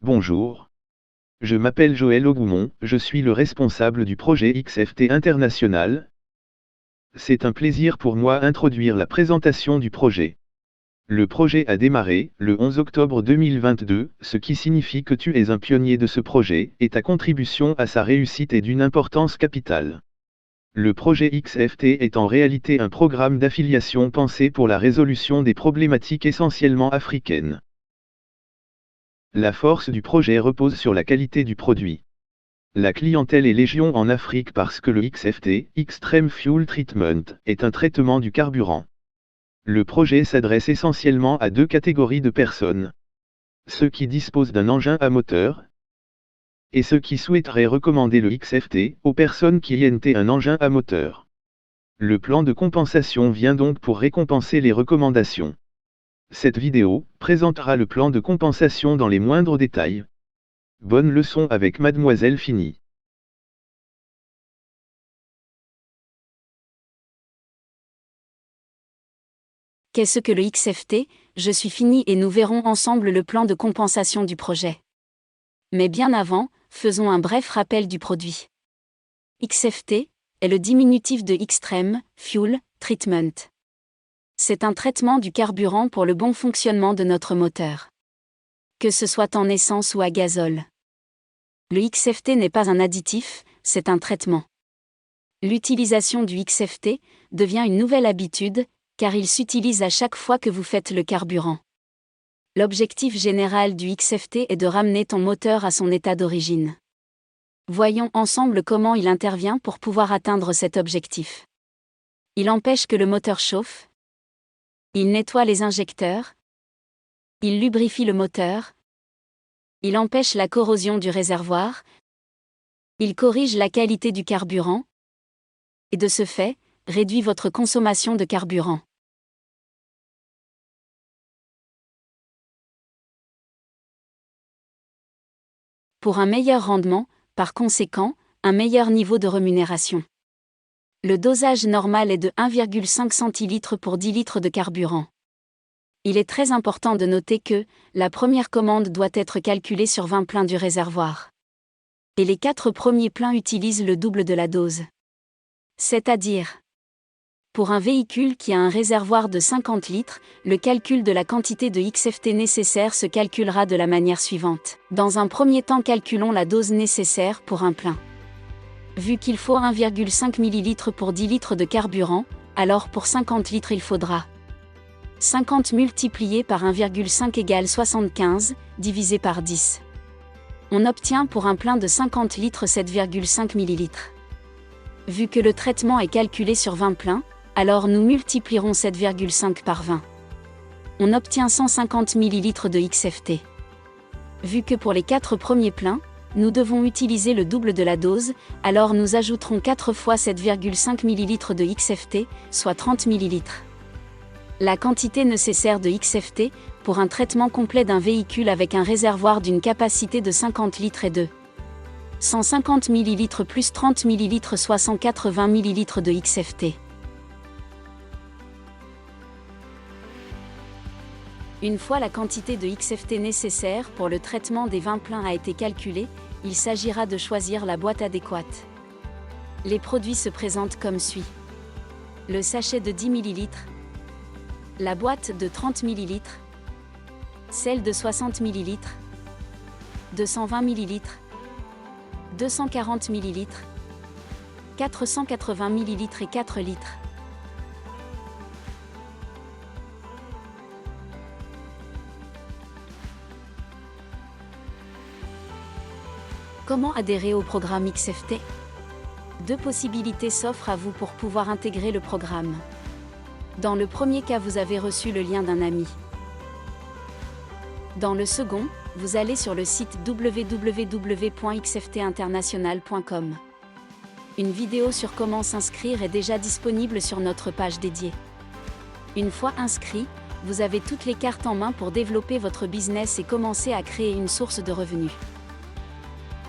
Bonjour. Je m'appelle Joël Augoumont, je suis le responsable du projet XFT International. C'est un plaisir pour moi d'introduire la présentation du projet. Le projet a démarré le 11 octobre 2022, ce qui signifie que tu es un pionnier de ce projet, et ta contribution à sa réussite est d'une importance capitale. Le projet XFT est en réalité un programme d'affiliation pensé pour la résolution des problématiques essentiellement africaines. La force du projet repose sur la qualité du produit. La clientèle est légion en Afrique parce que le XFT, Extreme Fuel Treatment, est un traitement du carburant. Le projet s'adresse essentiellement à deux catégories de personnes. Ceux qui disposent d'un engin à moteur, et ceux qui souhaiteraient recommander le XFT aux personnes qui ont un engin à moteur. Le plan de compensation vient donc pour récompenser les recommandations. Cette vidéo présentera le plan de compensation dans les moindres détails. Bonne leçon avec Mademoiselle Fini. Qu'est-ce que le XFT? Je suis Fini et nous verrons ensemble le plan de compensation du projet. Mais bien avant, faisons un bref rappel du produit. XFT est le diminutif de Extreme Fuel Treatment. C'est un traitement du carburant pour le bon fonctionnement de notre moteur. Que ce soit en essence ou à gazole. Le XFT n'est pas un additif, c'est un traitement. L'utilisation du XFT devient une nouvelle habitude, car il s'utilise à chaque fois que vous faites le carburant. L'objectif général du XFT est de ramener ton moteur à son état d'origine. Voyons ensemble comment il intervient pour pouvoir atteindre cet objectif. Il empêche que le moteur chauffe. Il nettoie les injecteurs. Il lubrifie le moteur. Il empêche la corrosion du réservoir. Il corrige la qualité du carburant. Et de ce fait, réduit votre consommation de carburant. Pour un meilleur rendement, par conséquent, un meilleur niveau de rémunération. Le dosage normal est de 1,5 centilitres pour 10 litres de carburant. Il est très important de noter que la première commande doit être calculée sur 20 pleins du réservoir. Et les 4 premiers pleins utilisent le double de la dose. C'est-à-dire, pour un véhicule qui a un réservoir de 50 litres, le calcul de la quantité de XFT nécessaire se calculera de la manière suivante. Dans un premier temps, calculons la dose nécessaire pour un plein. Vu qu'il faut 1,5 ml pour 10 litres de carburant, alors pour 50 litres il faudra 50 multiplié par 1,5 égale 75, divisé par 10. On obtient pour un plein de 50 litres 7,5 ml. Vu que le traitement est calculé sur 20 pleins, alors nous multiplierons 7,5 par 20. On obtient 150 ml de XFT. Vu que pour les 4 premiers pleins, nous devons utiliser le double de la dose, alors nous ajouterons 4 fois 7,5 ml de XFT, soit 30 ml. La quantité nécessaire de XFT, pour un traitement complet d'un véhicule avec un réservoir d'une capacité de 50 litres est de 150 ml plus 30 ml soit 180 ml de XFT. Une fois la quantité de XFT nécessaire pour le traitement des 20 pleins a été calculée, il s'agira de choisir la boîte adéquate. Les produits se présentent comme suit. Le sachet de 10 ml, la boîte de 30 ml, celle de 60 ml, 220 ml, 240 ml, 480 ml et 4 litres. Comment adhérer au programme XFT? 2 possibilités s'offrent à vous pour pouvoir intégrer le programme. Dans le premier cas, vous avez reçu le lien d'un ami. Dans le second, vous allez sur le site www.xftinternational.com. Une vidéo sur comment s'inscrire est déjà disponible sur notre page dédiée. Une fois inscrit, vous avez toutes les cartes en main pour développer votre business et commencer à créer une source de revenus.